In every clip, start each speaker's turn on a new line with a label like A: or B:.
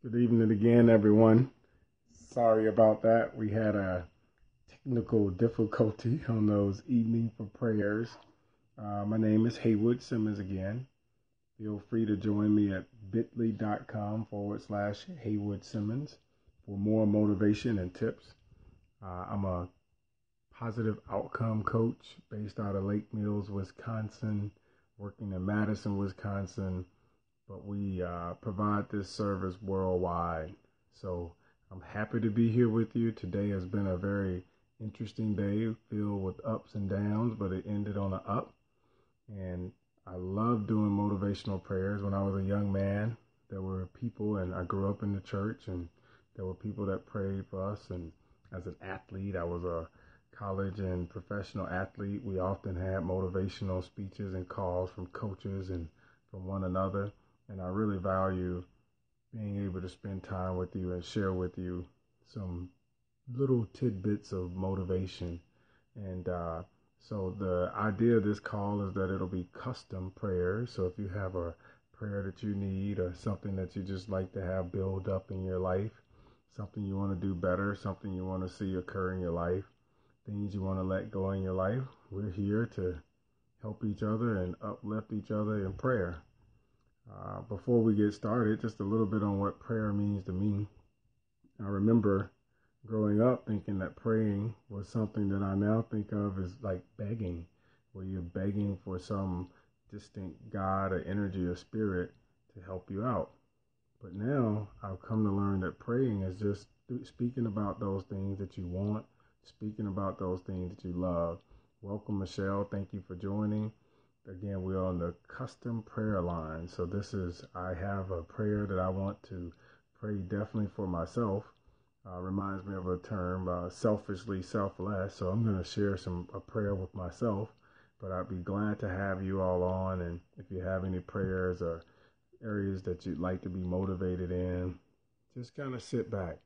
A: Good evening again, everyone. Sorry about that. We had a technical difficulty on those evening for prayers. My name is Haywood Simmons again. Feel free to join me at bit.ly.com/Haywood Simmons for more motivation and tips. I'm a positive outcome coach based out of Lake Mills, Wisconsin, working in Madison, Wisconsin, but we provide this service worldwide. So I'm happy to be here with you. Today has been a very interesting day filled with ups and downs, but it ended on an up. And I love doing motivational prayers. When I was a young man, there were people, and I grew up in the church, and there were people that prayed for us. And as an athlete, I was a college and professional athlete. We often had motivational speeches and calls from coaches and from one another. And I really value being able to spend time with you and share with you some little tidbits of motivation. And so the idea of this call is that it'll be custom prayers. So if you have a prayer that you need or something that you just like to have build up in your life, something you want to do better, something you want to see occur in your life, things you want to let go in your life, we're here to help each other and uplift each other in prayer. Before we get started, just a little bit on what prayer means to me. I remember growing up thinking that praying was something that I now think of as like begging, where you're begging for some distant God or energy or spirit to help you out. But now I've come to learn that praying is just speaking about those things that you want, speaking about those things that you love. Welcome, Michelle. Thank you for joining. Again, we're on the custom prayer line. So I have a prayer that I want to pray definitely for myself. Reminds me of a term, selfishly selfless. So I'm going to share a prayer with myself, but I'd be glad to have you all on. And if you have any prayers or areas that you'd like to be motivated in, just kind of sit back.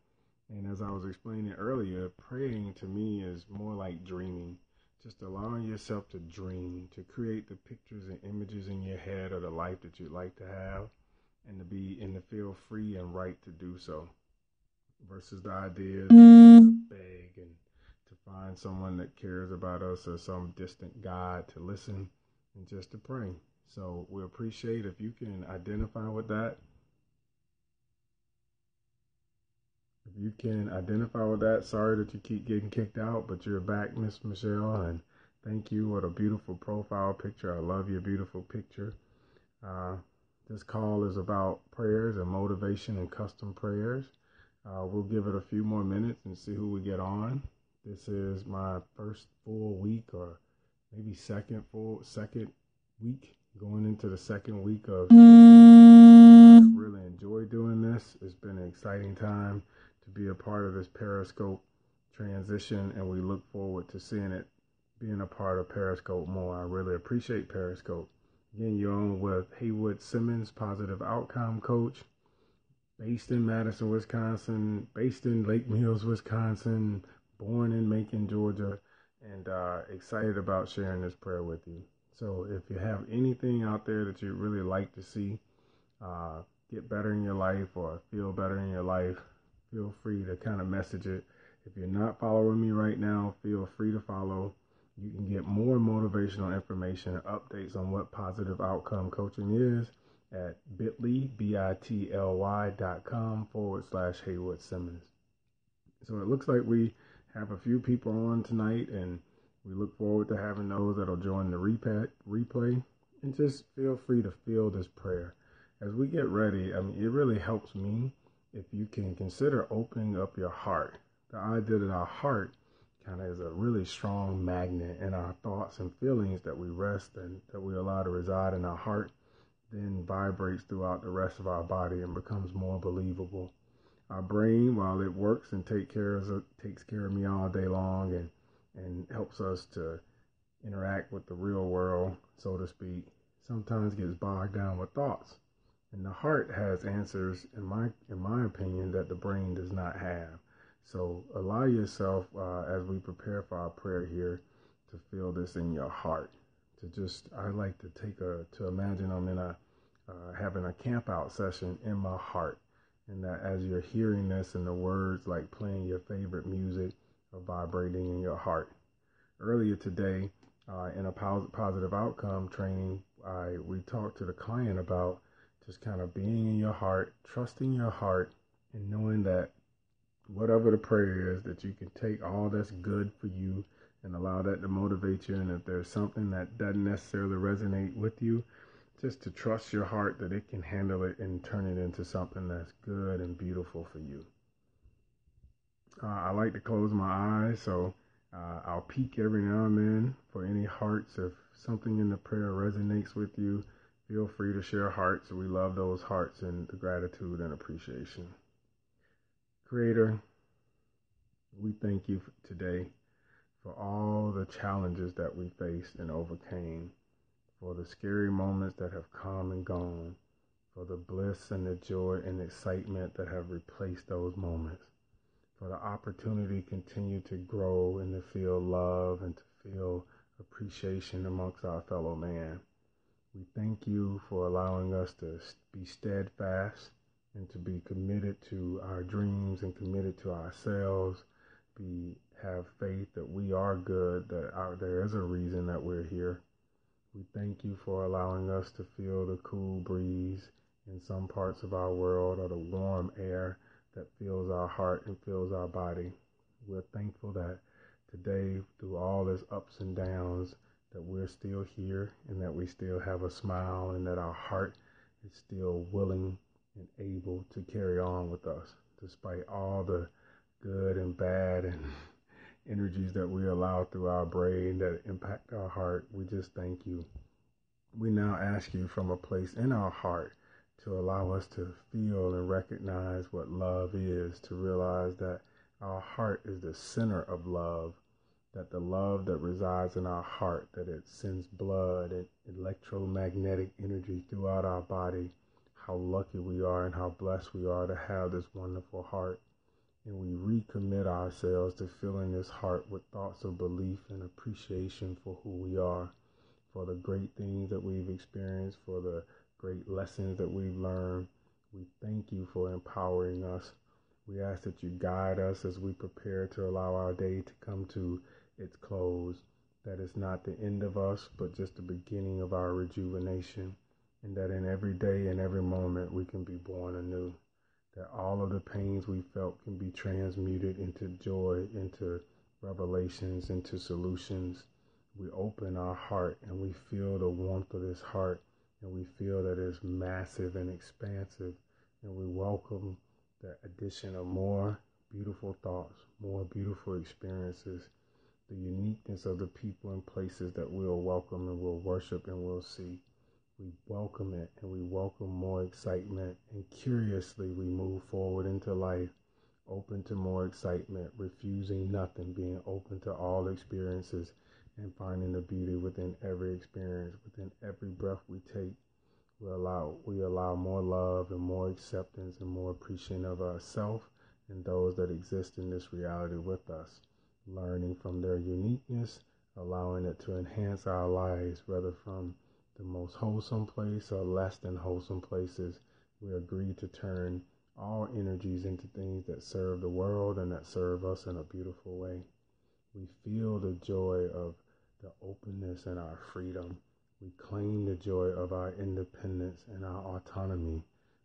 A: And as I was explaining earlier, praying to me is more like dreaming. Just allowing yourself to dream, to create the pictures and images in your head of the life that you'd like to have, and to feel free and right to do so. Versus the idea to beg and to find someone that cares about us or some distant God to listen and just to pray. So we appreciate if you can identify with that. If you can identify with that, sorry that you keep getting kicked out, but you're back, Miss Michelle, and thank you. What a beautiful profile picture. I love your beautiful picture. This call is about prayers and motivation and custom prayers. We'll give it a few more minutes and see who we get on. This is my first full week, or maybe second week, going into the second week of. I really enjoy doing this. It's been an exciting time to be a part of this Periscope transition, and we look forward to seeing it being a part of Periscope more. I really appreciate Periscope. Again, you're on with Haywood Simmons, positive outcome coach, based in Madison, Wisconsin, based in Lake Mills, Wisconsin, born in Macon, Georgia, and excited about sharing this prayer with you. So if you have anything out there that you'd really like to see get better in your life or feel better in your life, feel free to kind of message it. If you're not following me right now, feel free to follow. You can get more motivational information and updates on what positive outcome coaching is at bitly.com/Haywood Simmons. So it looks like we have a few people on tonight, and we look forward to having those that'll join the replay. And just feel free to feel this prayer. As we get ready, it really helps me if you can consider opening up your heart. The idea that our heart kind of is a really strong magnet, and our thoughts and feelings that we rest and that we allow to reside in our heart then vibrates throughout the rest of our body and becomes more believable. Our brain, while it works and takes care of me all day long and helps us to interact with the real world, so to speak, sometimes gets bogged down with thoughts. And the heart has answers, in my opinion, that the brain does not have. So allow yourself, as we prepare for our prayer here, to feel this in your heart. I like to imagine I'm in having a camp out session in my heart. and that as you're hearing this and the words like playing your favorite music are vibrating in your heart. Earlier today, in a positive outcome training, we talked to the client about just kind of being in your heart, trusting your heart, and knowing that whatever the prayer is, that you can take all that's good for you and allow that to motivate you. And if there's something that doesn't necessarily resonate with you, just to trust your heart that it can handle it and turn it into something that's good and beautiful for you. I like to close my eyes, so I'll peek every now and then for any hearts. If something in the prayer resonates with you, feel free to share hearts. We love those hearts and the gratitude and appreciation. Creator, we thank you today for all the challenges that we faced and overcame, for the scary moments that have come and gone, for the bliss and the joy and excitement that have replaced those moments, for the opportunity to continue to grow and to feel love and to feel appreciation amongst our fellow man. We thank you for allowing us to be steadfast and to be committed to our dreams and committed to ourselves. Have faith that we are good, that there is a reason that we're here. We thank you for allowing us to feel the cool breeze in some parts of our world, or the warm air that fills our heart and fills our body. We're thankful that today, through all this ups and downs, that we're still here and that we still have a smile and that our heart is still willing and able to carry on with us, despite all the good and bad and energies that we allow through our brain that impact our heart. We just thank you. We now ask you from a place in our heart to allow us to feel and recognize what love is, to realize that our heart is the center of love, that the love that resides in our heart, that it sends blood and electromagnetic energy throughout our body. How lucky we are and how blessed we are to have this wonderful heart. And we recommit ourselves to filling this heart with thoughts of belief and appreciation for who we are, for the great things that we've experienced, for the great lessons that we've learned. We thank you for empowering us. We ask that you guide us as we prepare to allow our day to come to its close, that it's not the end of us, but just the beginning of our rejuvenation, and that in every day and every moment we can be born anew, that all of the pains we felt can be transmuted into joy, into revelations, into solutions. We open our heart and we feel the warmth of this heart, and we feel that it's massive and expansive, and we welcome the addition of more beautiful thoughts, more beautiful experiences, the uniqueness of the people and places that we'll welcome and we'll worship and we'll see. We welcome it, and we welcome more excitement, and curiously we move forward into life, open to more excitement, refusing nothing, being open to all experiences, and finding the beauty within every experience, within every breath we take. We allow more love and more acceptance and more appreciation of ourselves and those that exist in this reality with us, learning from their uniqueness, allowing it to enhance our lives, whether from the most wholesome place or less than wholesome places. We agree to turn all energies into things that serve the world and that serve us in a beautiful way. We feel the joy of the openness and our freedom. We claim the joy of our independence and our autonomy.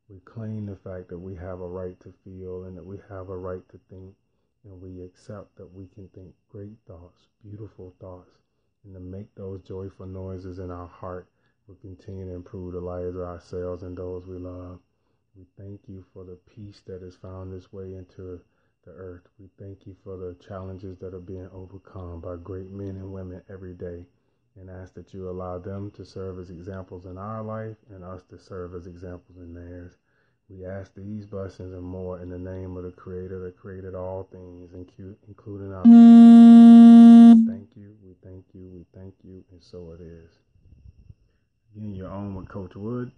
A: We claim the fact that we have a right to feel and that we have a right to think, and we accept that we can think great thoughts, beautiful thoughts, and to make those joyful noises in our heart will continue to improve the lives of ourselves and those we love. We thank you for the peace that has found its way into the earth. We thank you for the challenges that are being overcome by great men and women every day, and ask that you allow them to serve as examples in our life and us to serve as examples in theirs. We ask these blessings and more in the name of the Creator that created all things, including our. Thank you, we thank you, we thank you, and so it is. Again, you're on with Coach Wood,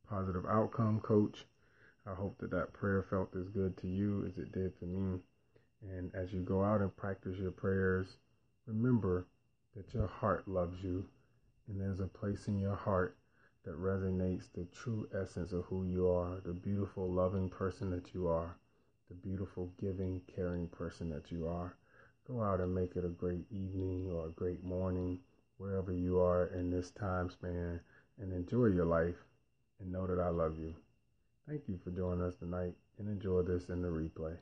A: positive outcome coach. I hope that prayer felt as good to you as it did for me. And as you go out and practice your prayers, remember that your heart loves you, and there's a place in your heart that resonates the true essence of who you are, the beautiful, loving person that you are, the beautiful, giving, caring person that you are. Go out and make it a great evening or a great morning, wherever you are in this time span, and enjoy your life and know that I love you. Thank you for joining us tonight, and enjoy this in the replay.